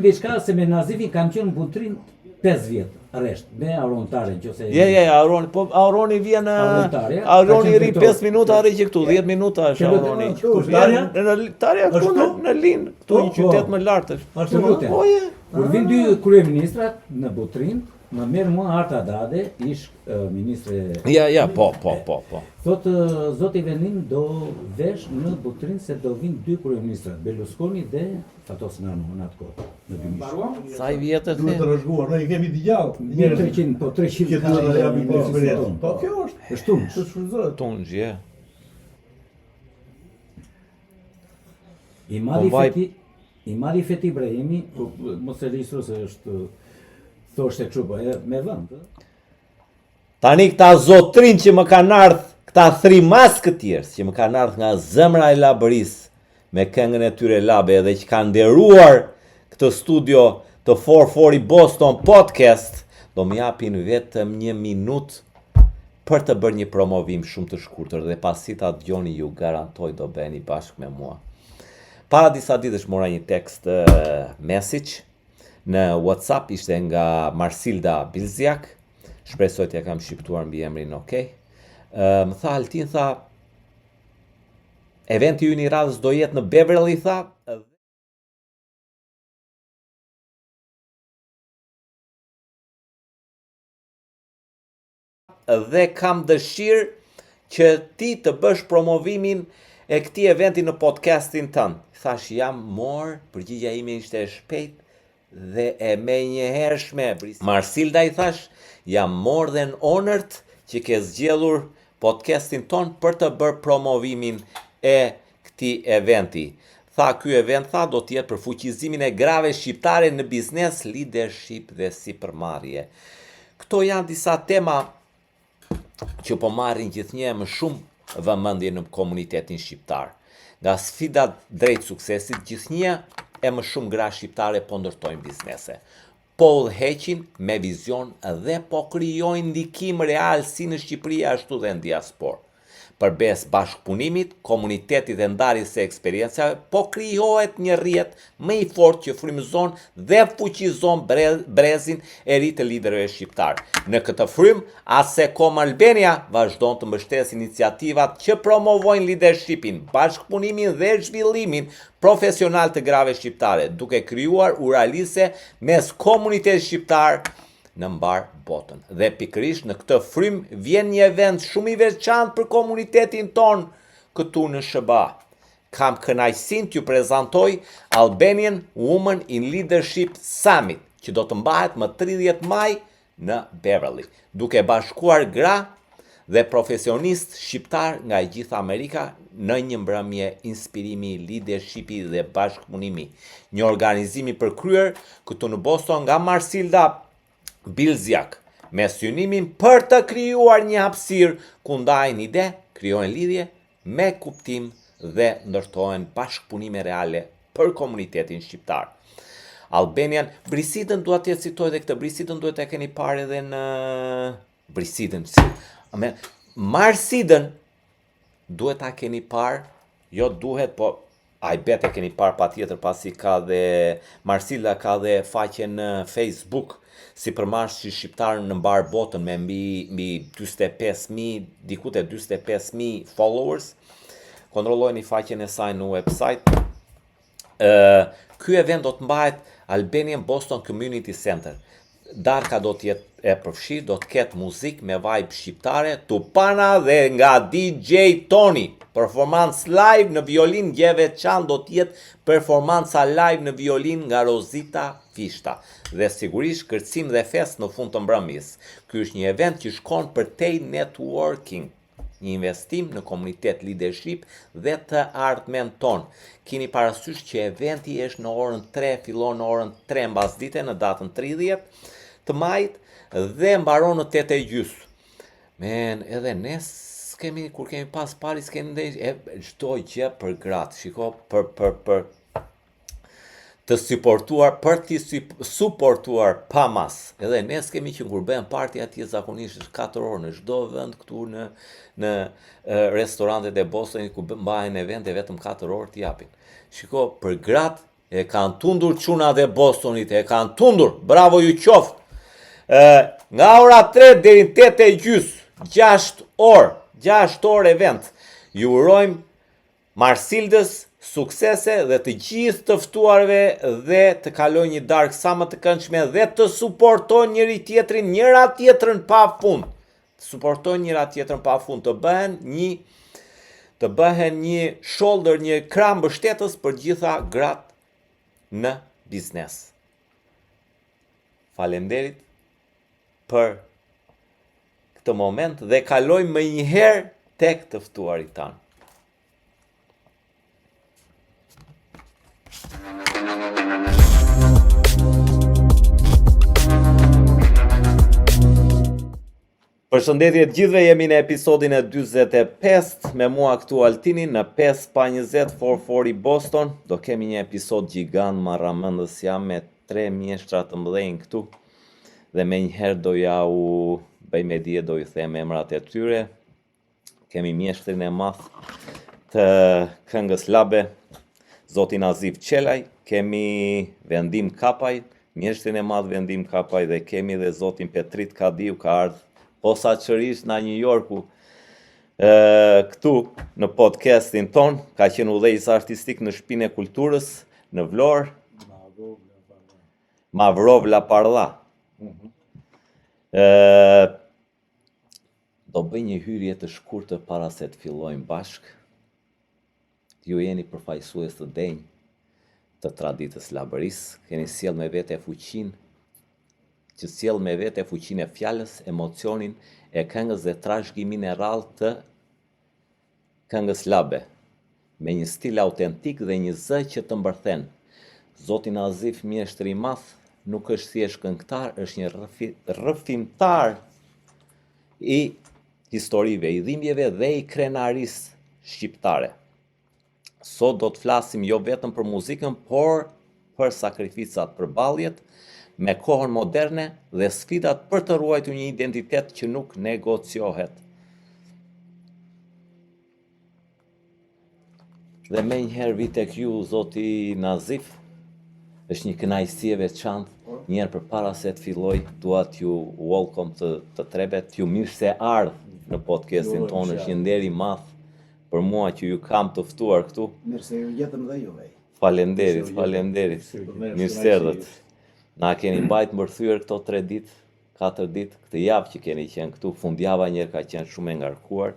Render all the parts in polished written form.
Diçka se me Nazifin kam qenë në Butrin 5 vjet rresht, me aurontare nëse. Auroni, po Auroni vjen Auroni rri 5 minuta arri që këtu, 10 minuta është Auroni. Në Tarja këtu në Lin, këtu një qytet më lart është. Absolutisht. Kur vin dy kryeministrat në Butrin, më merr mua Arta Dade, ish ministre. Po. Thotë zoti Venin do vesh në Butrin se do vinë dy kryeministrat, Berlusconi dhe Fatos Nano në atë kohë, në 2000. Sa I vjetër Duhet të rrezguar, ne I kemi të gjallë. 300, po 300 ka japim eksperiencë. Po kjo është tunë. Të shfrytëzohet. Tunxhje. I mari Feti Ibrahimi, mos e regjistro se është thoshte kështu po me vend. Tani këta zotrin që më kanë ardhur, këta thrimas këtjerës që më kanë ardhur nga zemra e Labëris me këngën e tyre Labe dhe që kanë nderuar këtë studio të 440 Boston Podcast, do më japin vetëm 1 minutë për të bërë një promovim shumë të shkurtër dhe pasi ta dëgjoni ju garantoj do bëheni bashkë me mua. Para disa ditësh mora një text message në WhatsApp, ishte nga Marsilda Bilziak, shpresoj t'ja kam shqiptuar mbi emrin okay. Më tha Altin, tha, eventi ju një radhës do jetë në Beverly, tha, dhe kam dëshirë që ti të bësh promovimin e këtij eventi në podcastin tënd. Thash jam morë, përgjigja ime ishte e shpejt dhe e menjëhershme. Marsilda I thash, jam more than honored që ke zgjedhur podcastin ton për të bërë promovimin e këtij eventi. Tha, ky event tha do të jetë për fuqizimin e grave shqiptare në biznes, leadership dhe sipërmarrje. Këto janë disa tema që po marrin gjithnjë më shumë vëmendje në komunitetin shqiptar. Nga sfidat drejt suksesit, gjithnjë e më shumë gra shqiptare po ndërtojnë biznese. Po udhëheqin me vizion dhe po krijojnë ndikim real si në Shqipëri ashtu dhe në diasporë. Përbes bashkëpunimit, komunitetit dhe ndarjes së eksperiencave, po krijohet një rrjet më I fortë që frymëzon dhe fuqizon brezin e ri të liderëve shqiptar. Në këtë frym, Asecom Albania vazhdon të mbështesë iniciativat që promovojnë leadershipin, bashkëpunimin dhe zhvillimin profesional të grave shqiptare, duke krijuar uralise mes komunitetit shqiptar në mbar botën. Dhe pikërisht në këtë frym vjen një event shumë I veçantë për komunitetin ton këtu në SBA. Kam kënaqësinë t'ju prezantoj Albanian Women in Leadership Summit, që do të mbahet më 30 maj në Beverly, duke bashkuar gra dhe profesionistë shqiptar nga I gjithë Amerika në një mbrëmje inspirimi, leadershipi dhe bashkëpunimi. Një organizim I përkryer këtu në Boston nga Marsilda Bilziak, me synimin për të krijuar një hapësirë ku ndajnë ide, krijojnë lidhje me kuptim dhe ndërtojnë bashkëpunime reale për komunitetin shqiptar. Albanian, Brisidën duhet të citoj dhe këtë Brisidën duhet të keni parë edhe në Brisidën. Marsidën duhet ta keni parë, jo duhet, po I bet e keni parë patjetër pasi ka dhe Marsilda ka dhe faqe në Facebook si përmarrësi shqiptar në mbar botën me mbi 45.000, diku te 45.000 followers. Kontrollojeni faqen e saj në website. Ky event do të mbahet Albanian Boston Community Center. Darka do të jetë e përfshirë, do të ketë muzikë me vibe shqiptare, tupana dhe nga DJ Tony. Performance live në violin, veçantë do të jetë performanca live në violin nga Rozita Fishta. Dhe sigurisht kërcim dhe fest në fund të mbrëmjes. Ky është një event që shkon përtej networking, një investim në komunitet leadership dhe të ardhmen ton. Keni parasysh që eventi është në orën 3, fillon në orën 3 mbasdite në datën 30 të majit dhe mbaron në 8:30. Men, edhe ne kur kemi pas pari s'kemi ndonjë çdo gjë për gratë. Shiko, për të suportuar, për të suportuar pa mas. Edhe ne s'kemi që kur bëhen party atje zakonisht 4 orë në çdo vend këtu në restorantet e Bostonit ku mbahen evente vetëm 4 orë t'i japin. Shiko, për gratë E kanë tundur çunat e Bostonit, e kanë tundur. Bravo ju qoftë. Nga ora 3 deri në 8:30, 6 orë, 6 orë event. Ju urojmë Marsildës suksese dhe të gjithë të ftuarve dhe të kalojnë një darkë sa më të këndshme dhe të suportojnë njëri tjetrin, njëra tjetrën pafund. Suportojnë njëra tjetrën pafund, të bëhen një shoulder, një krah mbështetës për gjitha gratë në biznes. Faleminderit për këtë moment dhe kalojmë më njëherë tek të ftuarit tanë. Përshëndetje të gjithëve, jemi në episodin e 45 me mua këtu Altinin në 5-20 440 Boston. Do kemi një episod gjigant marramendës, jam me 3 mjeshtra të mëdhenj këtu dhe me njëherë do ja u bëj me dije, do ju them emrat e tyre. Kemi mjeshtrin e madh të këngës Labe, zotin Azif Qelaj, kemi Vendim Kapaj, mjeshtrin e madh Vendim Kapaj, dhe kemi dhe zotin Petrit Kadiu, ka ardhur posaçërisht nga New Yorku këtu në podcastin ton, ka qenë udhëheqës artistik në Shtëpinë e Kulturës në Vlorë. Mavrov La Parla. Do bëj një hyrje të shkurtër para se të fillojmë bashkë. Ju jeni përfaqësues të denj të traditës labërisë, keni sjell me vete fuqinë, që sjell me vete fuqinë e fjalës, emocionin e këngës dhe trashëgimin e rrallë të këngës Labe, me një stil autentik dhe një zë që të mbërthen. Zoti Azif, mjeshtri i madh, nuk është thjesht këngëtar, është një rrëfimtar i historive, i dhimbjeve dhe i krenarisë shqiptare. Sot do të flasim jo vetëm për muzikën, por për sakrificat, për balljet me kohën moderne dhe sfidat për të ruajtur një identitet që nuk negociohet. Dhe me njëherë vi tek ju, zoti Nazif, është një kënaqësi e veçantë. Njëherë përpara se të filloj, dua t'ju welcome të treve, t'ju mirë se ardhë në podcastin tonë, është një nder i madh për mua që ju kam të ftuar këtu. Mirë se ju jetëm dhe juve. Faleminderit. Mirë se erdhët. Na keni mbajt mbërthyer këto 3 ditë, 4 ditë, këtë javë që keni qenë këtu, fundjava njerë ka qenë shumë e ngarkuar,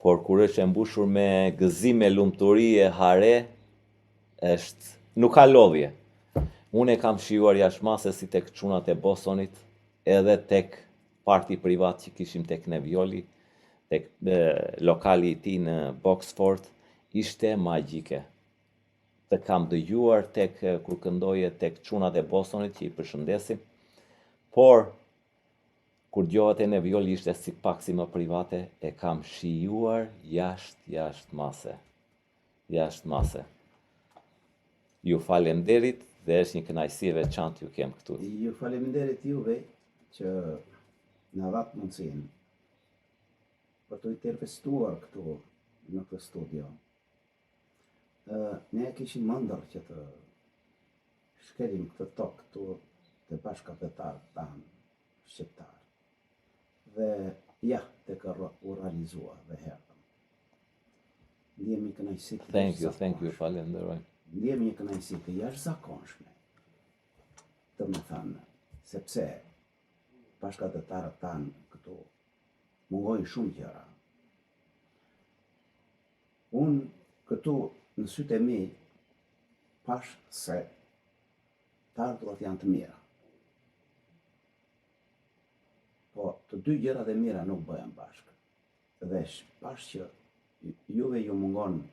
por kur është e mbushur me gëzim, me lumturi e hare, nuk ka lodhje. Unë e kam shijuar jashtëmase si tek çunat e Bostonit, edhe tek parti privat që kishim tek Nevioli, tek lokali i tij në Boxford, ishte magjike. Të kam dëgjuar tek kur këndoje tek çunat e Bostonit, që i përshëndesim, por kur dëgohet e Nevioli ishte si më private, e kam shijuar jashtë mase. Ju falenderit dhe është një kënaqësi e veçantë ju kem këtu. Ju faleminderit juve që na dhat mundësinë për të intervistuar këtu në këtë studio. Ne kishim mëndër që të shkelim këtë tokë këtu të bashkëpunëtarët tanë shqiptar. Dhe ja, tek u realizua dhe herë. Ndjemi kënaqësi të Thank you, falenderoj. Ndjemi një kënaqësi të jashtëzakonshme. Të më thënë, sepse bashkëpunëtarët tanë këtu mungojnë shumë gjëra. Unë këtu në sytë e mi pash se të ardhurat janë të mira. Po të dy gjërat e mira nuk bëhen bashkë. Dhe pash që juve ju mungon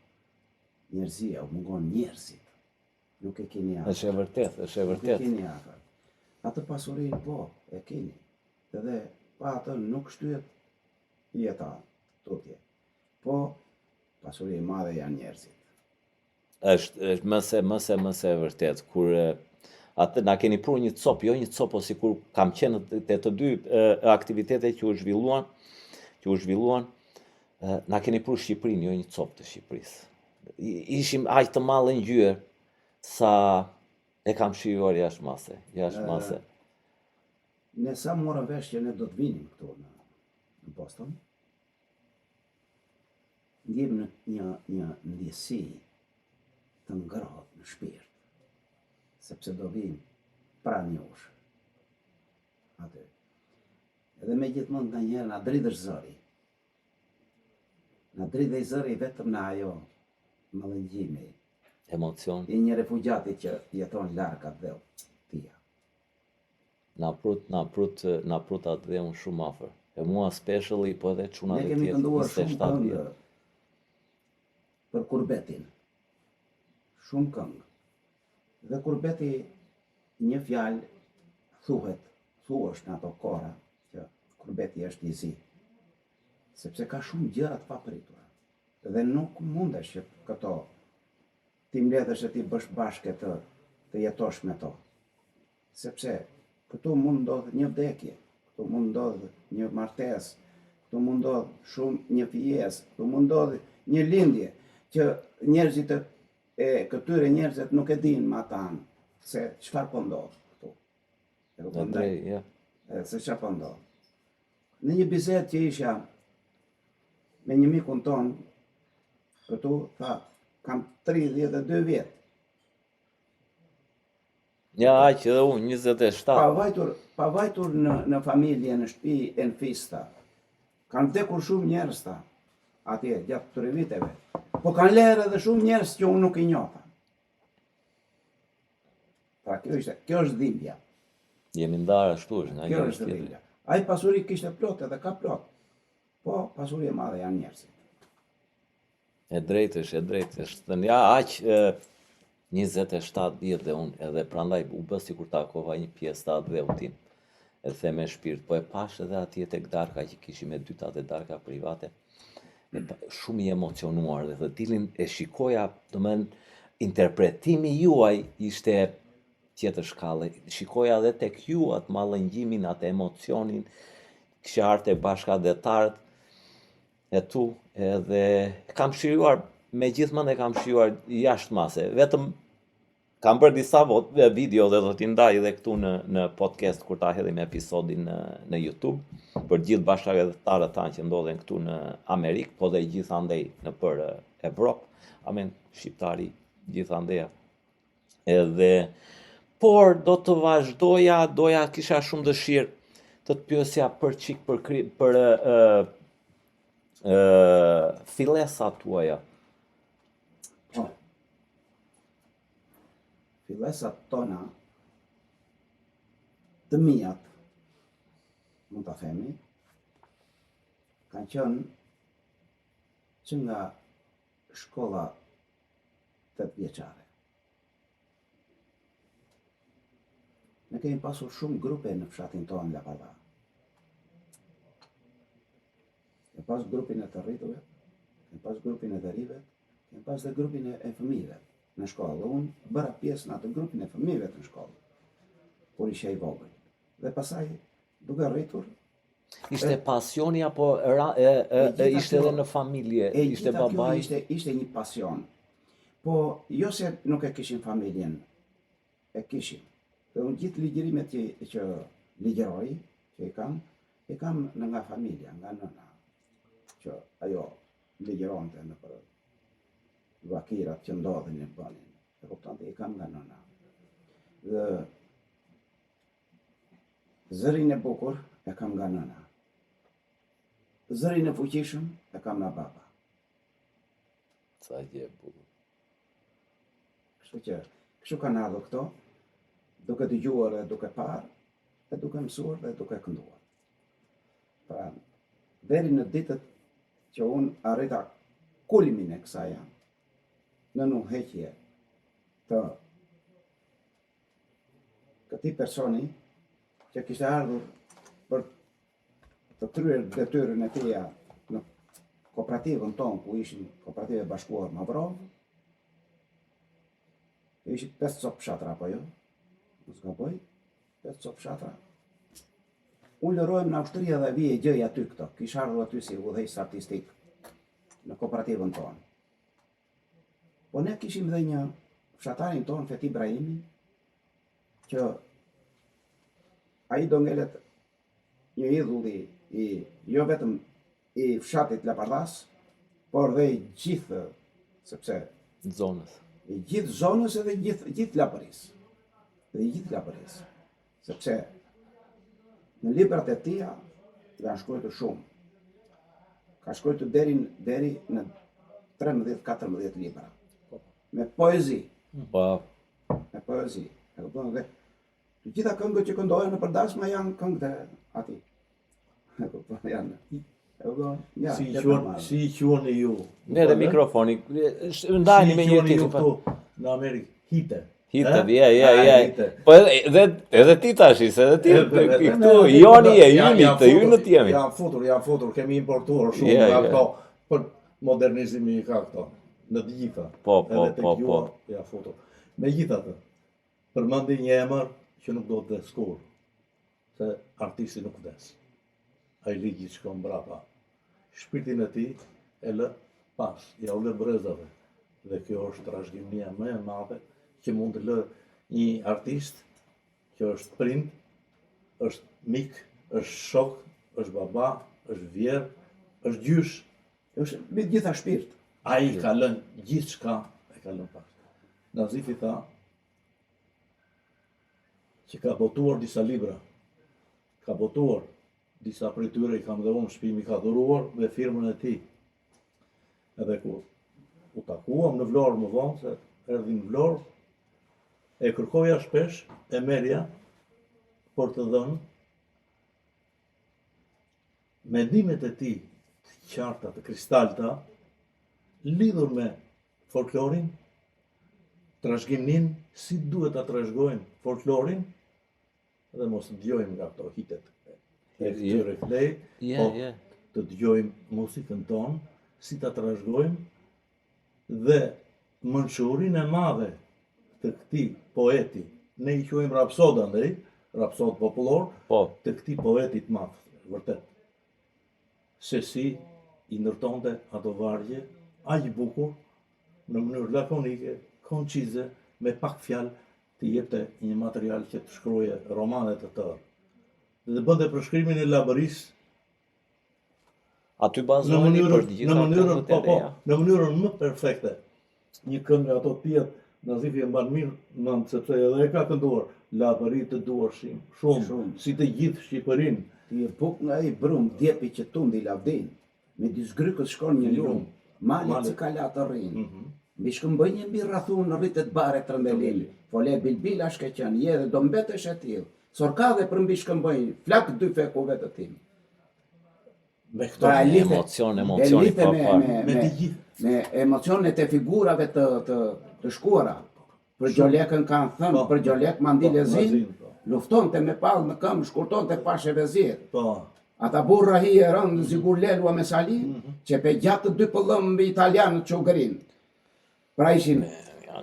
njerëzia, u mungon njerëzit. Nuk e keni afër. Është e vërtet. Nuk e keni afër. Atë pasurinë po e keni. Edhe pa atë nuk shtyhet jeta tutje. Po pasuria e madhe janë njerëzit. Është mëse e vërtet, kur atë na keni pru një copë, jo një copë, o sikur kam qenë të dy aktivitetet që u zhvilluan, na keni pru Shqipërinë, jo një copë të Shqipërisë. Ishim aq të mallë ngjyrë, sa e kam shijuar jashtë mase. Ne sa morëm vesh që ne do të vinim këtu në Boston, ndjem një ndjesi të ngrohtë në shpirt, sepse do vim pranë jush. Atë. Edhe me gjithmonë nga njerë na dridhësh zëri. Na dridhej zëri vetëm në ajo mallëngjimi Emocion. i një refugjati që jeton larg atë dheu tia. Na prut atë dhe unë shumë afër. E mua specially, po edhe çuna Ne dhe kemi tjetër, kënduar shumë 27 këngë vjet. për Kurbetin. Shumë këngë. Dhe Kurbeti një fjalë thuash në ato kora që Kurbeti është i zi. Sepse ka shumë gjëra të papritura. Dhe nuk mundesh që këto ti mbledhesh e ti bësh bashkë të jetosh me to. Sepse këtu mund ndodhë një vdekje, këtu mund ndodhë një martesë, këtu mund ndodhë shumë një fijesë, këtu mund ndodhë një lindje që njerëzit e këtyre njerëzit nuk e dinë ma tanë se çfarë po ndodhë këtu. E kupton Drejt, ja. se çfarë po ndodhë. Në një bisedë që isha me një mikun ton këtu, tha, kam 32 vjetë. Ja, aq edhe unë 27. Pavajtur në familje, në shtëpi, e në fista. Kanë vdekur shumë njerëz ta, atje, gjatë këtyre viteve. Po kanë lërë edhe shumë njerëz që unë nuk i njoha. Pra kjo është dhimbja. Jemi ndarë ashtu është, nga Kjo njëri është tjetri. dhimbja. Ai pasuri kishte plot edhe ka plot. Po pasuri e madhe janë njerëzit. E drejtë është. Ja, aq 27 vjet dhe unë, edhe prandaj u bë sikur takova një pjesë të atë dheu tim. E the me shpirt, po e pash edhe atje tek darka që kishim e dyta dhe darka private. Shumë i emocionuar dhe të tilin e shikoja, domethënë interpretimi juaj ishte tjetër shkallë. Shikoja edhe tek ju atë mallëngjimin, atë emocionin, kisha ardhur tek bashkëdhetarët e tu, edhe kam shijuar, megjithmonë e kam shijuar jashtë mase. Vetëm kam bërë disa video dhe do t'i ndaj edhe këtu në podcast kur ta hedhim episodin në YouTube për gjithë bashkëdhetarët tanë që ndodhen këtu në Amerikë, po dhe gjithandej në për Evropë, amen, shqiptari gjithandeja. Edhe por do të vazhdoja, kisha shumë dëshirë të të pyesja për çik për fillesat tuaja. Po. Fillesat tona të mijat, mund ta themi, kanë qenë që nga shkolla 8 vjeçare. Ne kemi pasur shumë grupe në fshatin tonë Lapalla. Kemi pas grupin e të rriturve, kemi pas grupin e të rive, kemi pas dhe grupin e fëmijëve në shkollë. Unë bëra pjesë në atë grupin e fëmijëve të shkollë, kur isha i vogël. Dhe pasaj, duke rritur, Ishte pasioni apo ishte edhe në familje, ishte babai? Ishte një pasion. Po, jo se nuk e kishin familjen, e kishin. Dhe unë gjithë ligjërimet që ligjeroj, që i kam nga familja, nga nëna, që ajo ligjeronte në për vakirat që ndodhin në bënin. E kuptonte, i kam nga nëna. Dhe zërin e bukur e kam nga nëna. Zërin e fuqishëm e kam nga baba. Sa gjë e bukur. Kështu kanë ardhur këto, duke dëgjuar dhe duke parë, e duke mësuar dhe duke kënduar. Pra, deri në ditët që unë arrita kulmin e kësaj në nuheqje të këtij personi që kishte ardhur për të kryer detyrën e tij në kooperativën tonë, ku ishin kooperative bashkuar Mavrov, ishin 5 copë fshatra, apo jo? Mos gaboj, 5 copë fshatra. Unë lërohem në Austria dhe vije gjëja aty këto, kisha ardhur aty si udhëheqës artistik në kooperativën tonë. Po ne kishim dhe një fshatarin tonë Feti Ibrahimi, që ai do ngelet një idhulli jo vetëm i fshatit Lapardas, por dhe i gjithë, sepse Zonës. i gjithë zonës edhe gjithë Lapërisë. Dhe i gjithë Lapërisë. Sepse në librat e tia janë shkruar shumë. Ka shkruar deri në 13-14 libra. Me poezi. Po, Me poezi. E kupton dhe të gjitha këngët që këndohen në përdasma janë këngët e ati. E kupton janë. E kupton? Ja, Si i quani ju? ne dhe mikrofoni, ndajni me një Si i quani ju tjetër. këtu në Amerikë? Hite. Hitet, Eh? ja. Hite. Po edhe ti tash, edhe ti këtu, joni e juni, të jynët jemi. Janë futur, kemi importuar shumë Ja, nga ja. këto, për modernizimi i ka këto, në të gjitha. Po. Edhe tek juar, janë futur. Megjithatë, përmendi një emër që nuk do të skur, se artisti nuk vdes. Ai ligji shkon mbrapa. Shpirtin e tij e lë pas, ja u lë brezave. Dhe kjo është trashëgimia më e madhe që mund të lë një artist që është prind, është mik, është shok, është baba, është vjerë, është gjysh. është mbi të gjitha shpirt. Ai ka lënë gjithçka, e ka lënë pas. Nazifi tha që ka botuar disa libra, ka botuar disa prej tyre i kam dhe unë shpimi ka dhuruar me firmën e tij. Edhe kur u takuam në Vlorë më vonë, se erdhi në Vlorë, e kërkoja shpesh, e merja për të dhënë mendimet e tij të qarta, të kristalta, lidhur me folklorin, trashëgiminë, si duhet ta trashëgojmë folklorin, dhe mos të dëgjojmë nga ato hitet e këtyre flej, po të dëgjojmë muzikën tonë, si ta trashëgojmë dhe mençurinë e madhe të këtij poeti, ne i quajmë rapsod andaj, rapsod popullor, Po, të këtij poeti të madh, vërtet. Se si i ndërtonte ato vargje, aq bukur, në mënyrë lakonike, koncize, me pak fjalë, të jepte një material që të shkruaje romane të tërë. Dhe bënte përshkrimin e Labërisë aty në bazoheni për të në gjitha mënyrën këngët e reja. në mënyrën më perfekte. Një këngë nga ato tjetë, Nazifi e mban mirë mend, sepse edhe e ka kënduar Labëri të duarshim, shumë, si të gjithë Shqipërinë. Ti e buk nga i brum, djepi që tundi lavdin, me dy zgrykët shkon një lumë, malet që kalat të rrinë. Mbi shkëmbënjë mbi rrathun në rritet bare të rëndelin, fole bilbila shkeqen, je dhe do mbetesh e tillë. Sorka dhe për mbi shkëmbënjë, flak dy fekove të tim. Me këto Pra, Emocioni elite pa fare. me të gjithë. me emocionet e figurave të shkuara. Për Gjolekën kanë thënë, për Gjolek Mandi Lezin, luftonte me pallë në këmbë, shkurtonte pashe vezir. Po, Ata burra hi e rëndë zigur lelua me sali, që pe gjatë dy pëllëm mbi italianët që u gërin. Pra ishin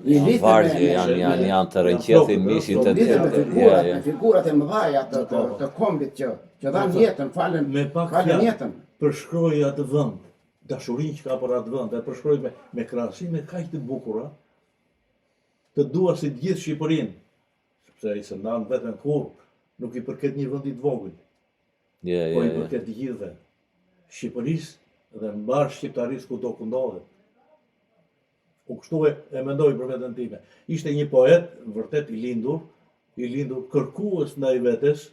Janë vargje, janë të rënqethin mishin të me figurat e mëdhaja të kombit që dhanë jetën, falen me pak jetën. përshkroi atë vend, dashurinë që ka për atë vend, e përshkroi me krahasime kaq të bukura, të duarsit gjithë Shqipërinë, sepse ai s'e ndan vetëm kur, nuk i përket një vendi të vogël, po i përket të gjithëve, Shqipërisë dhe mbar shqiptarisë kudo ku ndodhet. U kështu e mendoj për veten time. Ishte një poet, vërtet i lindur kërkues ndaj vetes,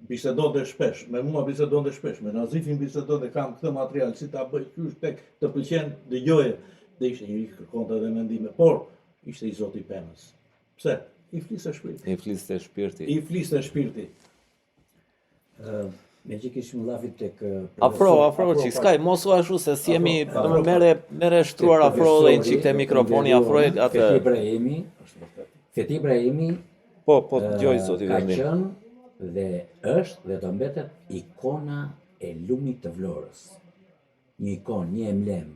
bisedonte shpesh, me mua bisedonte shpesh, me Nazifin bisedonte, kam këtë material, si ta bëj qysh tek të pëlqen dëgjoje, dhe ishte njëri që kërkonte edhe mendime, por ishte i Zoti Pemës. Pse? I fliste shpirti. I fliste shpirti. Me që kishim llafit tek Afro, që s'kaj, mos u ashtu se si jemi, mere shtruar afro dhe një qik të mikrofoni afro atë... Feti Ibrahimi Po, dëgjoj zoti ka Vendim. qenë dhe është dhe do mbetet ikona e lumit të Vlorës. Një ikon, një emblem.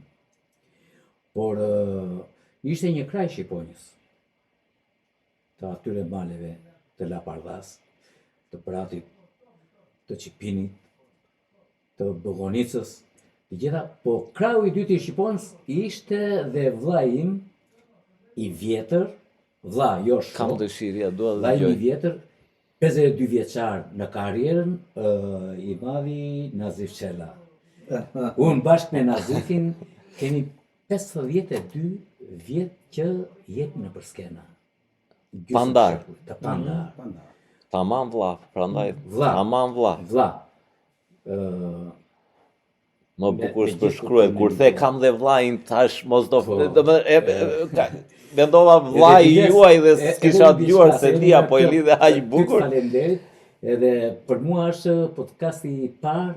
Por ishte një kraj shqiponjës të atyre maleve të Lapardas, të Pratit, të Çipinit, të Bogonicës, të gjitha, po krau i dytë i Shqiponës ishte dhe vllai im i vjetër, vlla, jo Kam shok. dëshirë, ja, dua të Vllai dëgjoj. i vjetër, 52 vjeçar në karrierën, i madhi Nazif Çela. Unë bashkë me Nazifin kemi 52 vjet që jetë në përskena. Pandar. Të pandar. Pandar. Tamam vlla, prandaj Vlla. tamam vlla. Vlla. Më Me- bukur me shpërshkruhet gjithë kur kuptimin, the po. kam dhe vllajin tash mos do Po. mendova vllai juaj dhe s'kisha dëgjuar se dia po e lidhe aq bukur. Faleminderit. Edhe për mua është podcasti i parë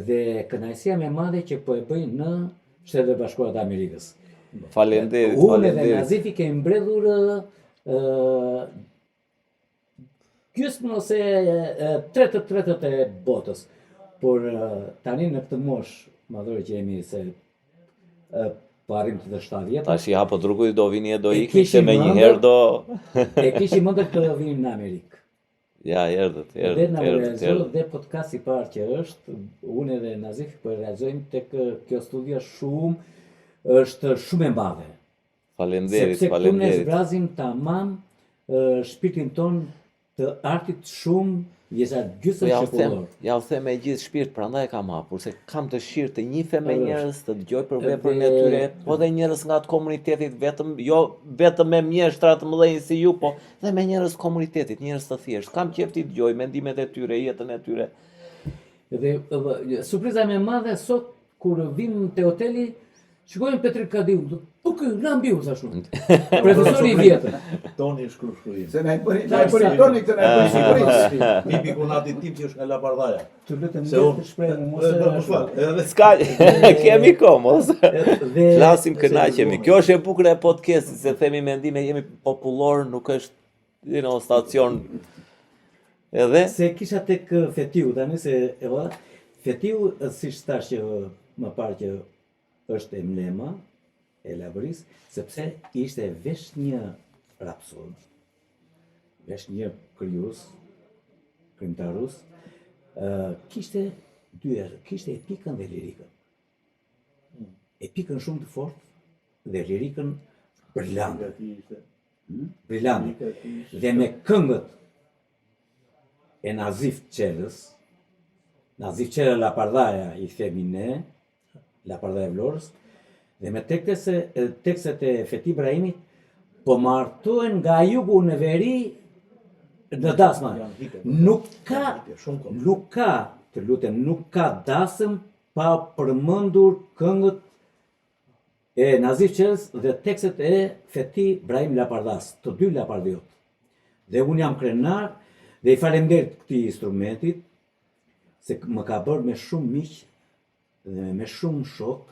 dhe kënaqësia më e madhe që po e bëj në Shtetet e Bashkuara të Amerikës. Faleminderit, Unë dhe faleminderit. Nazifi kemi mbledhur gjysmën ose tretët e botës. Por tani në këtë moshë madhore që jemi se po arrim të 70, Tash i hapët rrugën do vini e do E ikni se kishim me një ëndër. herë do e kishim mendë të vinim në Amerikë. ja erdhët, Dhe na erdhët, realizoi erdhët. dhe podcast i parë që është, unë dhe Nazif po e realizojmë tek kjo studio është shumë e madhe. Faleminderit, Sepse këtu ne faleminderit. zbrazim tamam shpirtin ton të artit shumë vjeçar Po gjysmë shekullor. ja u them me gjithë shpirt, prandaj kam hapur se kam dëshirë të njihem me Edhe njerëz, të dëgjoj për Edhe- veprën e tyre, po dhe njerëz nga të komunitetit, jo vetëm me mjeshtra të mëdhenj si ju, po dhe me njerëz të komunitetit, njerëz të thjeshtë. Kam qejf të dëgjoj mendimet e tyre, jetën e tyre. Dhe surpriza më e madhe sot kur vim te hoteli, shikojmë Petrik Kadiu. Po ky na mbiu thashun. Profesori i vjetër. Toni shkruajmë. Se na i bëri toni këtë na i bëri sigurisht. Pipi kunatit tim që është nga Lapardaja. Të lutem Se le unë të shprehim mos mos fal. Edhe Ska, kemi kohë, mos. Dhe Flasim kënaqemi. Kjo është e bukur e podcastit, se themi mendime, jemi popullor, nuk është, stacion. Edhe se kisha tek Fetiu tani se e valla Fetiu siç thash që më parë që është emblema e Lavërisë, sepse ishte vesh një rapsod, vesh një krimtarus, kishte kishte epikën dhe lirikën. Epikën shumë të fortë dhe lirikën brilante. Brilante. Dhe me këngët e Nazif Çelës, Nazif Çela Lapardaja i themi ne, Lapardaja e Vlorës, dhe me tekstet e Feti Ibrahimit, po martohen nga jugu në veri në dasma. Nuk ka, të lutem, nuk ka dasëm pa përmendur këngët e Nazif Çelës dhe tekstet e Feti Ibrahim Lapardas, të dy Lapardiot. Dhe unë jam krenar dhe i falenderit këtij instrumentit, se më ka bërë me shumë miq dhe me shumë shok,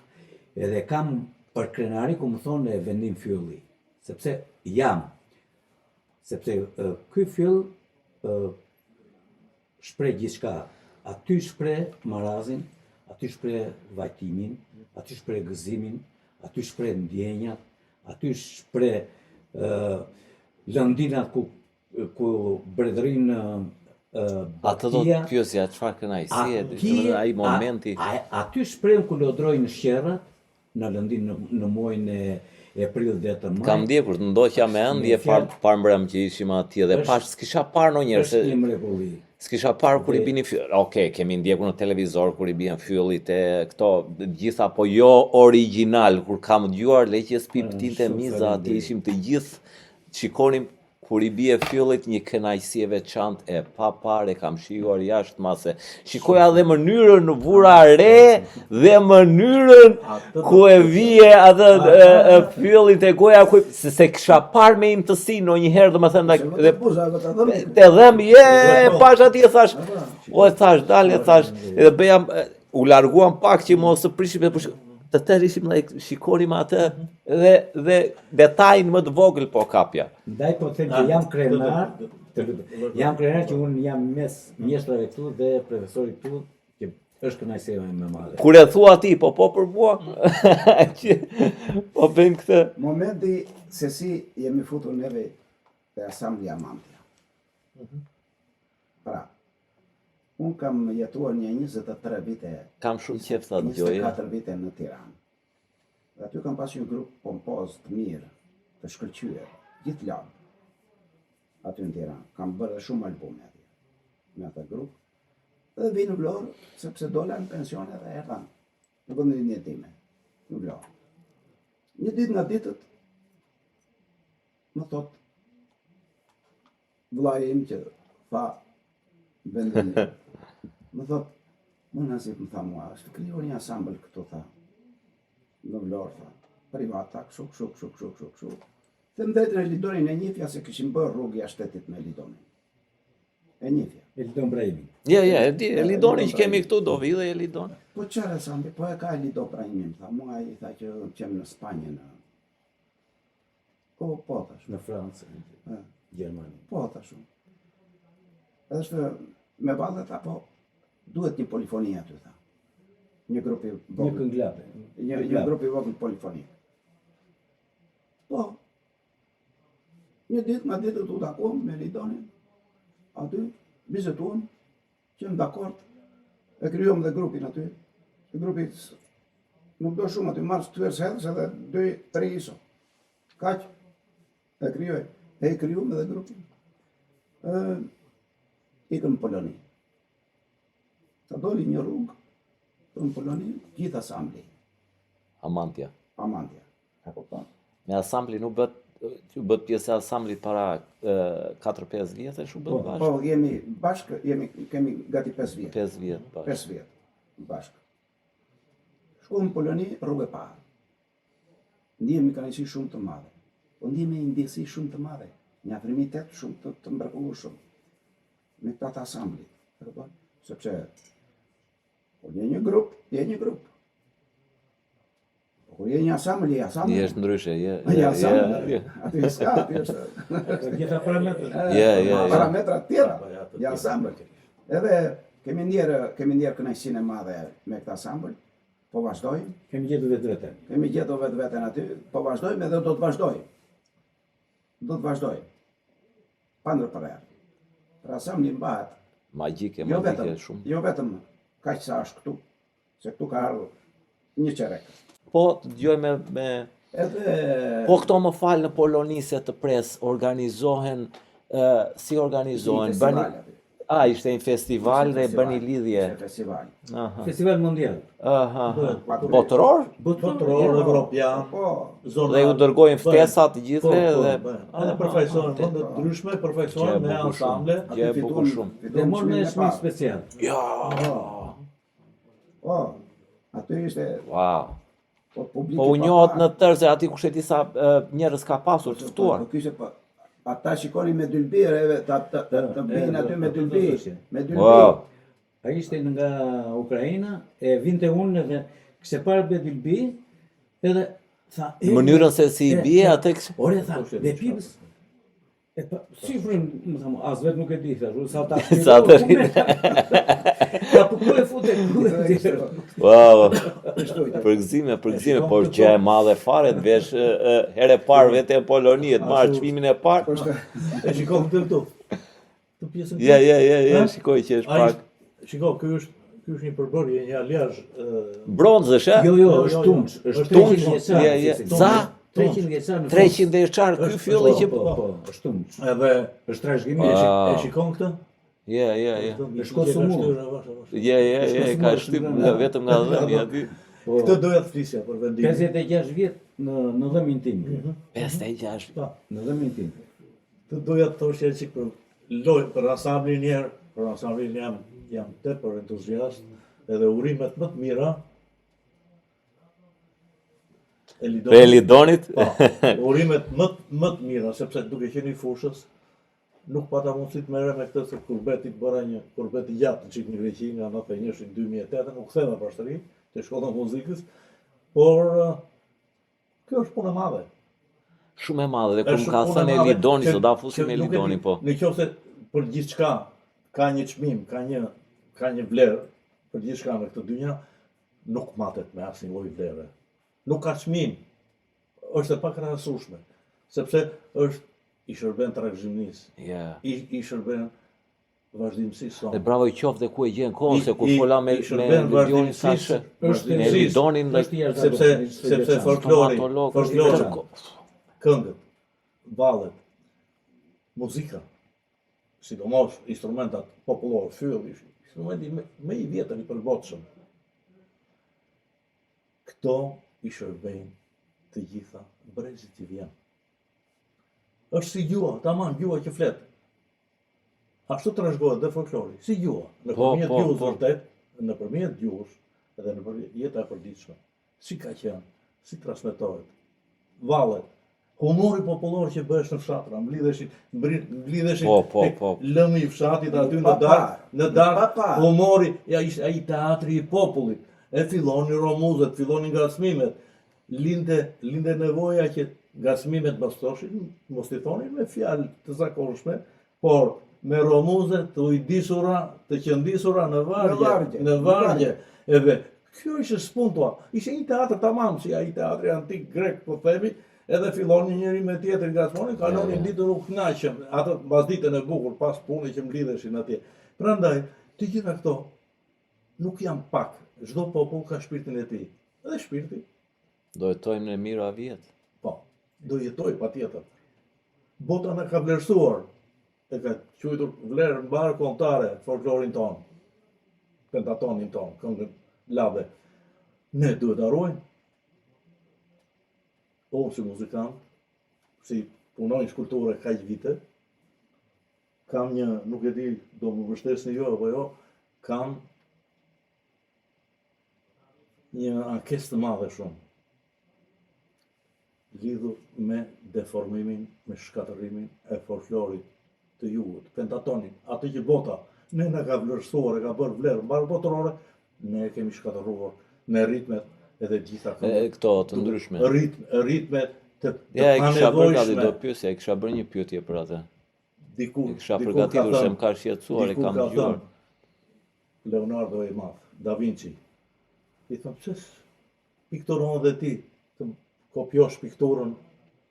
edhe kam për krenari ku më thonë e vendim fylli, sepse ky fyll shpreh gjithçka, aty shpreh marazin, aty shpreh vajtimin, aty shpreh gëzimin, aty shpreh ndjenjat, aty shpreh lëndinat ku bredrin atë do të pyesja çfarë kënaqësie, ai momenti. Aty shpreh ku lodrojnë shqerrat në lëndin në muajin e prill dhe të maj. Kam ndjekur, të ndoqja me ëndje parmbrëm që ishim atje dhe pash s'kisha parë ndonjëherë Është një mrekulli. s'kisha parë kur i bini fylli. Okej, kemi ndjekur në televizor kur i bien fyllit e këto gjitha, po jo origjinal, kur kam dëgjuar leqjes piptinte Shumë miza, faleminderit. atje ishim të gjithë, shikonim kur i bie fyllit një kënaqësi e veçantë e papare, kam shijuar jashtë mase. Shikoja dhe mënyrën në vura re dhe mënyrën ku e vije atë fyllit e goja ku se kisha parë me imtësi ndonjëherë, domethënë dhe te dhem pash atje thash, o thash, dale thash, edhe bëja u larguam pak që mos të prishim të tërë ishim dhe shikonim atë dhe detajin më të vogël po kapja. Ndaj po them që jam krenar, që unë jam mes mjeshtrave këtu dhe profesorit këtu, që është kënaqësia më e madhe. Kur e thua ti, po për mua, që po bëjmë këtë. Momenti se si jemi futur neve te Asamblia Mantja. Pra, unë kam jetuar një 23 vite, Kam shumë qejf ta dëgjoj. 24 vite në Tiranë. Dhe aty kam pasur një grup pompoz të mirë, të shkëlqyer, gjithë larg. aty në Tiranë. Kam bërë dhe shumë albume atje me atë grup. Dhe vi në Vlorë, sepse dola në pension edhe erdha në vendin e time, në Vlorë. Një ditë nga ditët, më thot, vllai im që tha vendin, më thot, më Nazif më tha mua, është krijuar një ansambël këtu, tha, në Vlorë, tha, privata, kështu. Them drejtën e Lidonin e njifja se kishim bërë rrugë jashtë shtetit me Lidonin. E njifja. Elidon Brahimi. Ja, e di, Elidoni që kemi këtu do vi dhe Elidoni. Po çfarë sambi, po e ka Elido Brahimin, tha, mua i tha që qem në Spanjë në. Po thash. Në Francë, Gjermani. Po thash. Edhe është me vallet apo duhet një polifoni aty, tha. Një grup i Një vogël. kënglape. Një grup i vogël polifonik. Po. Një ditë nga ditët u takuam me Lidonin. Aty vizetuam, qenë dakord, e krijuam dhe grupin aty. E grupi nuk do shumë aty, marrë këtyre hedhës edhe 2-3 iso. Kaq, e krijoj. E krijuam edhe grupin. Ikëm në Poloni. Ta doli një rrugë në Poloni, gjithë asambli. Amantja. E kupton? Me asambli nuk bët pjesë e asamblit para 4-5 vjetësh u bët bashkë? Po, jemi bashkë, kemi gati 5 vjetë. 5 vjetë bashkë. 5 vjetë bashkë. Shkuam në Poloni, rrugë e parë. Ndihemi kënaqësi shumë të madhe. Po ndihemi ndjesi shumë të madhe. Një afrimitet shumë të mrekullueshëm. Me këta asamblit. E kupton? Sepse kur je një grup. Kur je një asambli, Je është ndryshe, je asambli. Aty s'ka, aty është. Gjitha parametrat. Parametrat tjera. Ja asambl. Edhe kemi ndjerë kënaqësinë e madhe me këtë asambl. Po vazhdojmë. Kemi gjetur vetveten aty, po vazhdojmë edhe do të vazhdojmë. Pa ndërprerje. Pra asambli mbahet. Magjike shumë. Jo vetëm kaq sa është këtu, se këtu ka ardhur një çerek. Po, të dëgjoj me... Po këto më falë në Poloni se të pres, organizohen, si organizohen? Ishte një festival dhe bëni lidhje. Festival. Festival mondial. Botëror? Botëror, evropian. Dhe ju dërgojnë ftesa të gjithve dhe... Edhe përfaqësohen vende të ndryshme, përfaqësohen me ansamble. Gjë e bukur shumë. Dhe morën me çmim special. Ja. Po, aty ishte... Wow. Po u njohët në tërë se ati kushtet sa njerëz ka pasur të ftuar. Ata shikonin me dylbi, të bikin aty me dylbi. Wow. A ishte nga Ukraina, e vinte unë edhe kështë parë me dylbi, edhe tha... Mënyrën se si i bie atë kështë... Ore, tha, dhe pibës, si frimë, më thamë, as vetë nuk e di, thashu, sa ta Ka përku e fute kërë. Wow, përgëzime, por që e madhe fare të vesh here parë vete e Poloni, të marrë çmimin e parë. E shikoj këtu. Ja, shikoj që është pak. Shikoj, ky është një përbërje, një aliazh. Bronzësh, e? Jo, është tunç, është 300 vjeçar, ky fylli që po, është tunç. Edhe është trashëgimi. E shikon këtë? Ja. Në Shkosumur. Ja, ka shtyp vetëm nga dhëmi aty. Këtë doja të flisja për vendimin. 56 vjet në dhëmin tim. 56. Në dhëmin tim. Këtë doja të thoshja çik për ansamblin njerë, për ansamblin jam tepër entuziast, edhe urimet më të mira. Elidonit? Urimet më të mira, sepse duke qenë i fushës, nuk pata mundësi të merrem me këtë se kurbeti bëra një kurbet i gjatë çik në Greqi nga 91-shi në 2008, nuk ktheva në Pashtrri, te shkolla e muzikës, por kjo është punë e madhe. Shumë e madhe, dhe kur më ka thënë Elidoni, sot da fusim Elidoni, po. Në qoftë se për gjithçka ka një çmim, ka një vlerë për gjithçka në këtë dynja, nuk matet me asnjë lloj vlere. Nuk ka çmim. Është e pakrahasueshme, sepse është i shërben trashëgimisë. I shërben vazhdimësisë sonë. Dhe bravo i qoftë ku e gjen kohën se kur fola me Elidionin thashë, me Elidonin sepse folklori, këngët, vallet, muzika, sidomos instrumentat popullore, fylli, instrumenti më i vjetër i përbotshëm. Këto i shërbejnë të gjitha brezit që vjen. Është si gjua, tamam gjua që flet. Ashtu trashëgohet dhe folklori, si gjua, nëpërmjet gjuhës vërtet, nëpërmjet gjuhës edhe nëpërmjet jeta e përditshme. Si ka qenë, si transmetohet, vallet, humori popullor që bëhesh në fshatra, mblidheshin lëmi i fshatit aty në darkë, humori, ja ishte ai teatri i popullit. E fillonin romuzet, fillonin ngacmimet, linde nevoja që ngacmimet mos i thonin me fjalë të zakonshme, por me romuzet të ujdisura, të qëndisura në vargje. Edhe kjo ishte spuntua, ishte një teatr tamam, si ai teatri antik grek, po themi, edhe fillonin njëri me tjetrin ngacmonin, kalonin ditën u kënaqëm, atë mbas ditën e bukur, pas punës që mblidheshin atje. Prandaj, të gjitha këto nuk janë pak. Çdo popull ka shpirtin e tij. Edhe shpirti do jetojmë në mira vjet. Po, do jetoj patjetër. Bota na ka vlerësuar, e ka quajtur vlerë mbar kombëtare folklorin ton, pentatonin ton, këngën labe. Ne duhet ta ruajmë. Unë si muzikant, si punoj në kulturë kaq vite, kam një, nuk e di, do më vështesni jo apo jo, kam një ankesë të madhe shumë, lidhur me deformimin, me shkatërimin e folklorit të jugut, pentatonin, atë që bota, ne na ka vlerësuar, e ka bërë vlerë mbar botërore, ne e kemi shkatëruar me ritmet edhe gjitha këto të ndryshme. Ritmet të Ja, e kisha përgatitur panevojshme. do pyesja, e kisha bërë një pyetje për atë. Dikur E kisha ka përgatitur se thënë- më ka shqetësuar e dikur kam ka dëgjuar. thënë Leonardo i Madh, Da Vinci. I thëmë, pse pikturon dhe ti të kopjosh pikturën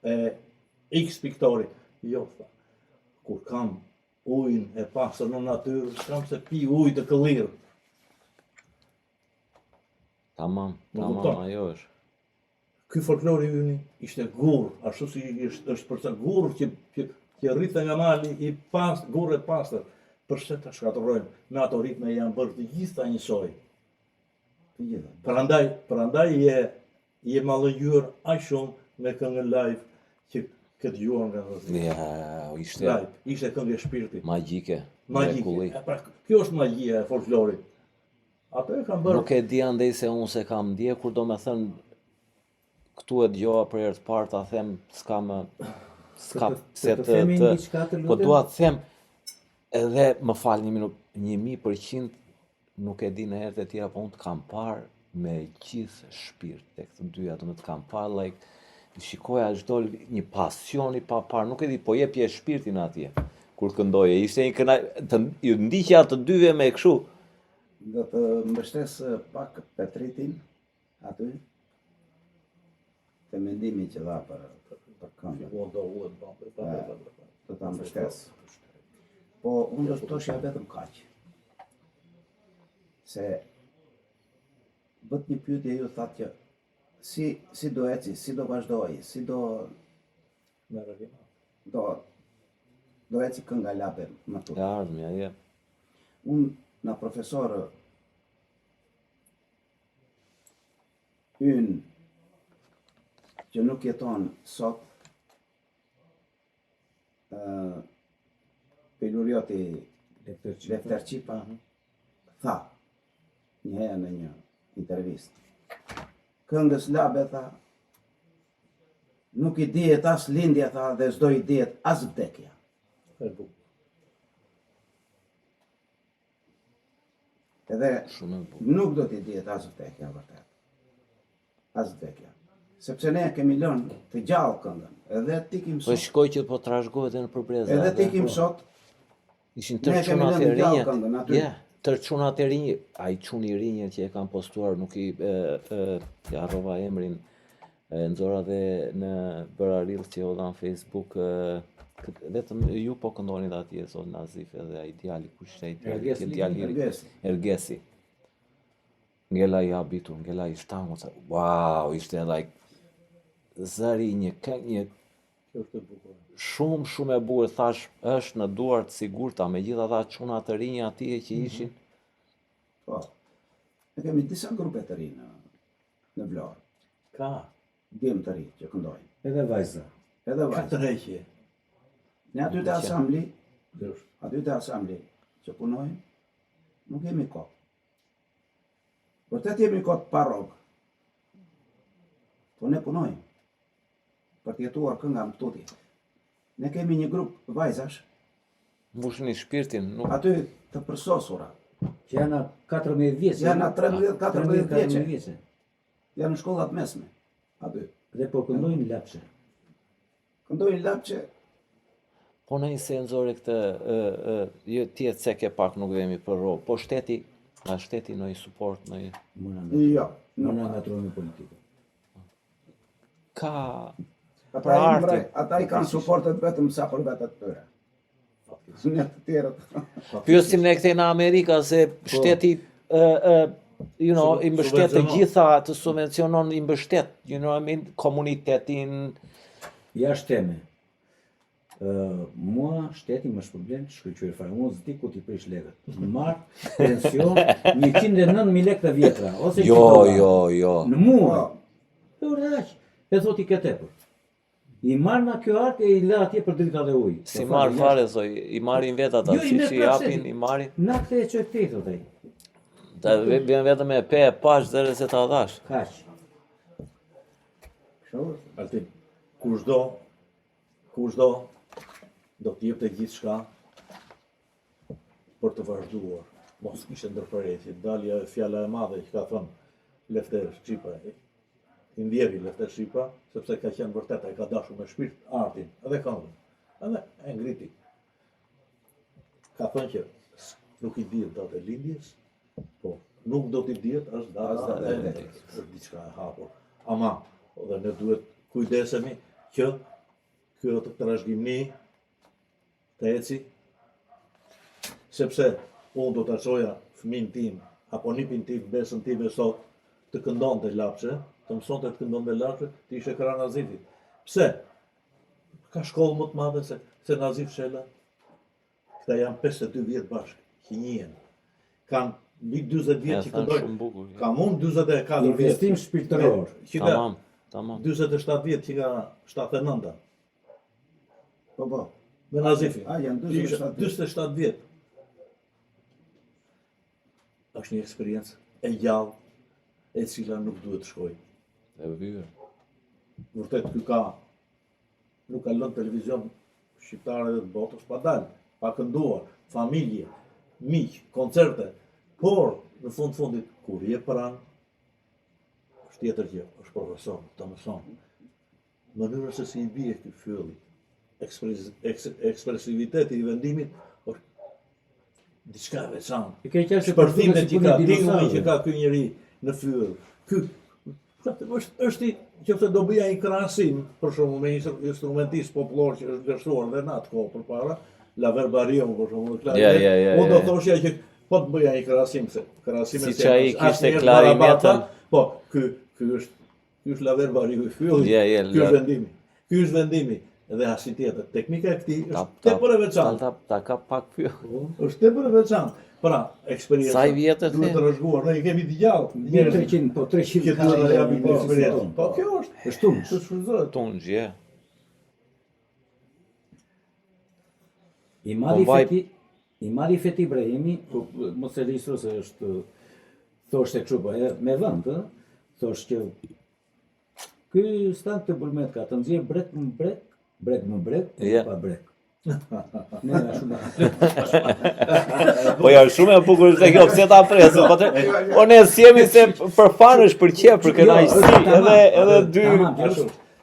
e X piktori? Jo, tha. Kur kam ujin e pastër në natyrë, s'kam se pi ujë të këllirë. Tamam, Më tamam, kupton? ajo është. Ky folklori yni ishte gur, ashtu si është përsa gur që rritë nga mali i gur e pastër. Përse ta shkatërrojmë, me ato ritme janë bërë të gjitha njësoj. Të gjitha. Prandaj je mallëngjur aq shumë me këngën live që këtë dëgjuar nga vëzhgimi. Ja, ishte Live, ishte këngë e shpirtit. magjike. Magjike. mrekulli. Pra, kjo është magjia e folklorit. Ato e kanë bërë. Nuk e di andej se unë se kam ndjekur, do me thënë, këtu e dëgjova për herë të parë ta them, Të themi diçka të po lutem? dua të them, edhe më fal një minutë, 1000% nuk e di në herët e tjera, po unë të kam parë me gjithë shpirt tek të dyja, do të kam parë like shikoja çdo një pasion i papar, nuk e di, po jepje shpirtin atje kur këndoje. Ishte një ju ndiqja të dyve me kështu. Do të mbështes pak Petritin aty te mendimi që dha për këngën. Do ta mbështes. Po unë do të thoshja vetëm kaq. Se bët një pyetje ju thatë që si do eci, si do vazhdoj, si do eci kënga labe më E turp. ardhmja, je. Unë na profesorë ynë që nuk jeton sot, Pelurioti Lefter Qipa tha një herë në një intervistë. Këngës labe tha, nuk i dihet as lindja tha dhe s'do i dihet as vdekja. Edhe Shumë e bukur. nuk do t'i dihet as vdekja vërtet. As vdekja. Sepse ne kemi lënë të gjallë këngën. Edhe ti kim Po sot. shkoj që po trashëgohet edhe në përbreza. Edhe ti kim sot. Ishin Ne tërë kemi çunat lënë e gjallë rinj. këngën aty. Ja, tërë çunat e rinj, ai çuni i rinj që e kanë postuar, nuk i ja harrova emrin. Nxora dhe në bëra reel që hodha në Facebook, vetëm ju po këndonit atje sot Nazif edhe ai djali, kush ishte ai djali, Ergesi, ke djali i ri. Ergesi. Ergesi. Ngela i habitur, ngela i shtangu, wow, ishte like zëri një Kjo është e bukur. Shumë e bukur, thash, është në duar të sigurta, me gjitha ata çuna të rinj atje që ishin. Po. Ne kemi disa grupe të ri në Vlorë. Ka. Djem të ri që këndojnë. Edhe vajza. Edhe Ka vajza. të reqje. Ne aty të asambli, Është. aty të asambli që punojnë, nuk jemi kohë. Vërtet jemi kohë pa rogë. Po ne punojmë për të jetuar kënga më tutje. Ne kemi një grup vajzash, Mbushni shpirtin, nuk aty të përsosura, Që janë 14 vjeçë. Janë 13-14 vjeçe. vjeçë. janë në shkollat mesme. Aty. Dhe po këndojnë lapshe. Këndojnë lapçe, po në një senzore këtë, jo tjetë se ke pak nuk vemi për ro, po shteti, nga shteti në i support, në i... jo. Mëna nga troni politikë. Ka... Ata Për i artin. mbrej, ata i kanë suportet vetëm sa për vetë të tyre. Ne të tjerët. Pyesim ne këtej në Amerika se shteti i mbështet të gjitha, të subvencionon, i mbështet, komunitetin. Jashtë teme. Mua shteti më shpërblen shkëlqyer fare. Unë s'di ku t'i prish lekët. Marr pension 109.000 lekë të vjetra ose Jo. në muaj. Po rraq. E thot i ke tepër. I marr nga kjo ark e i lë atje për drita dhe ujë. Si marr fare zoj, i marrin vet ata, Jo, i siç merr i prapë japin, shteti. i marrin. Na kthej çoj këtej thot ai. Ta vjen vetëm me pe e pash dhe se ta dhash. Kaq. Altin, kushdo do të jepte gjithçka për të vazhduar. Mos kishte ndërprerje, dalja e fjala e madhe që ka thënë Lefter Shqipa. I ndjeri Lefter Shqipa, sepse ka qenë vërtet, ai ka dashur me shpirt artin, edhe këngën. Edhe e ngriti. Ka thënë që nuk i dihet data e lindjes, po nuk do t'i dihet as data e lindjes. Është diçka e hapur. Ama, dhe ne duhet kujdesemi që ky të trashëgimi të eci, sepse unë do të çoja fëmin tim, apo nipin tim, besën tim e sot, të këndonte lapshe, të mësonte të këndonte lapshe, të ishe krah Nazifit. Pse? Ka shkollë më të madhe se Nazif Shela. Këta janë 52 vjetë bashkë, që njihen. Kanë mbi 40 vjetë që këndojnë. Ka mund 44 vjetë. Investim shpirtëror. Që ka Tamam. 47 vjetë që ka 79. Po. Me Nazifin. Janë 47 vjetë. Është një eksperiencë e gjallë, e cila nuk duhet të shkojë. E vyrë. Vërtet ky nuk ka lënë televizion shqiptare dhe të botës pa dalë, pa kënduar, familje, miq, koncerte, por në fundit kur je pranë, është tjetër gjë, është profesor, të mëson. Mënyra se si i bie ky fylli, ekspresiviteti i vendimit është diçka e veçantë. Shpërthimet që ka, tingulli që ka ky njeri në fyll. Ky është që do bëja një krahasim për shembull me një instrumentist popullor që është gëstuar dhe në atë kohë përpara, Laver Bariu për shembull, unë do thoshja që po të bëja një krahasim se krahasimet siç ai kishte klarinetën. Po, ky është Laver Bariu i fyllit. Ky është vendimi. Dhe asnjë tjetër. Teknika e këtij është tepër e veçantë. Ta ka pak pyll. Është tepër e veçantë. Pra, eksperjenca. Sa i vjetër duhet të rrezguar. Ne kemi të gjallë. 300, po 300 që duhet të japim eksperiencë. Po kjo është tunç. Të shfrytëzohet. Tunç, je. I mali Feti Ibrahimi, mos e lisro se është thoshte kështu po me vend, thoshte që ky stand të Bulmet ka të nxjerr brek më brek, pa brek. Ne na shumë. Po ja shumë e bukur është kjo, pse ta presë, po ne sjemi se për fan është për qef, për kënaqësi, edhe dy.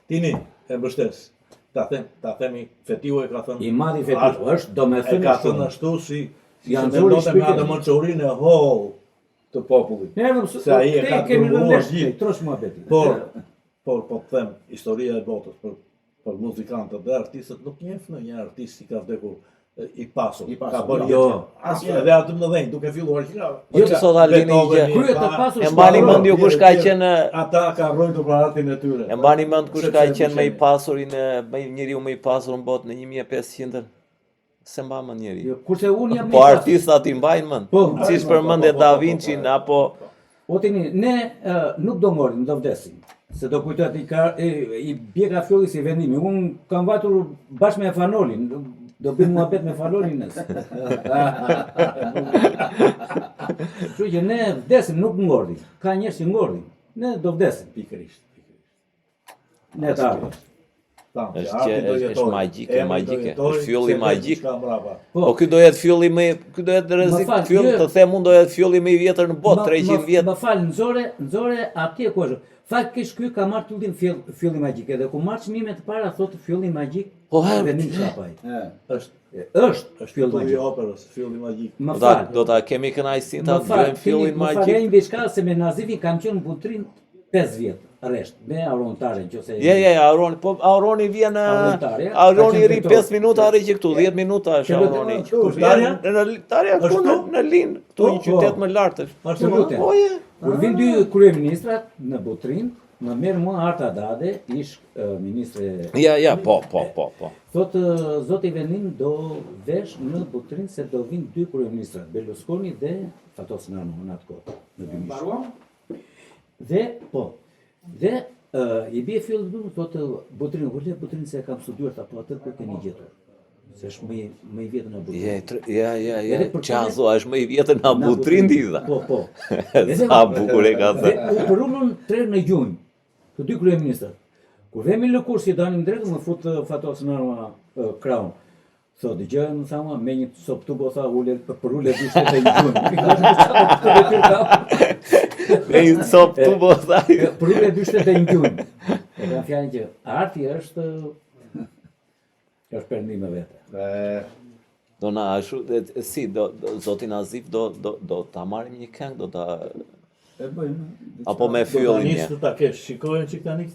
Tini, e mbështes. Ta themi Fetiu e ka thënë. I madhi Fetiu është, domethënë ka thënë ashtu si janë vendote me atë mençurinë e holl të popullit. Se ai e ka dërguar gjithë, trosh muhabeti. Por po të them, historia e botës për muzikantët dhe artistët nuk njeh në një artist që ka vdekur i pasur. I pasur, Ka bërë jo. jetë. Edhe atë 19 duke filluar që Jo të sot Albini që Kryet të pasur e mbani mend ju kush ka qenë ata ka rrojtur për artin e tyre. e mbani mend kush ka Sepse qenë më i biçeni. pasur njeriu më i pasur në botë në 1500 se mba më njeri. Jo, kurse unë jam Po artistat i mbajnë mend. Po. Siç përmendë Da Vinci apo O tini, ne nuk do morim, do vdesim. Se do kujtohet i bie ka fjolli si vendimi. Unë kam vajtur bashkë me Fanolin, do bëjmë muhabet me Fanolin nëse. Kështu që ne vdesim, nuk ngordhim. Ka njerëz që ngordhin. Ne do vdesim. Pikërisht. Ne të ardhmë. është magjike, është fjolli magjik. Po, Po ky do jetë fjolli ky do jetë rrezik, Më fal, fjoll jo. të them unë do jetë fjolli më i vjetër në botë, 300 vjet. Më fal, nxore atje ku është. Faktikisht ky ka marrë tullin fjolli magjik edhe ku marr çmimet të para thotë fjolli magjik. Po Venim Çapaj. Është fjoll Shpëtoi magjik. operës, fjalli magjik. Më Do ta fal. do ta kemi kënaqësinë ta Më fal, dëgjojmë fjollin Më magjik. falejnë diçka se me Nazivin kam qenë në Butrin 5 vjet rresht, me Aurontare nëse. Auroni, po Auroni vjen Aurontare, Auroni ka qenë ri drejtor. 5 minuta arri që këtu, 10 minuta është Auroni. Tarja? Tarja këtu Ashtu? në Lin, këtu një Po, qytet po. më lart është. Të lutem. Po je. Kur vin dy kryeministrat në Butrin, më merr mua Arta Dade, ish ministre. Ja, po. Thotë zoti Venin do vesh në Butrin se do vinë dy kryeministrat, Berlusconi dhe Fatos Nano në atë kohë, në 2000. Dhe i bie fjalë du, thotë Butrin, Butrin se kam studiuar apo atë ku keni gjetur. Se është më i vjetër në Butrin. Ja. Edhe për Qazo është më i vjetër në Butrin didha. Po. Sa bukur e ka Dhe thënë. u përulën 3 në gjunjë, të dy kryeministrat. Kur vemi në kurs që danim drejt, më fut Fatos Nano kraun. Thotë, dëgjoj, më tha mua, me një sop tubo, tha, për ule 2 shtete në gjunjë. Me një cop tu po thaj. Për ule 2 shtete në gjunjë. E kam fjalën që arti është perëndim e vetë. Do na ashtu si zoti Nazif do ta marrim një këngë, do ta E bëjmë. apo me fjollin. Ta kesh, shikojnë që tani këtë?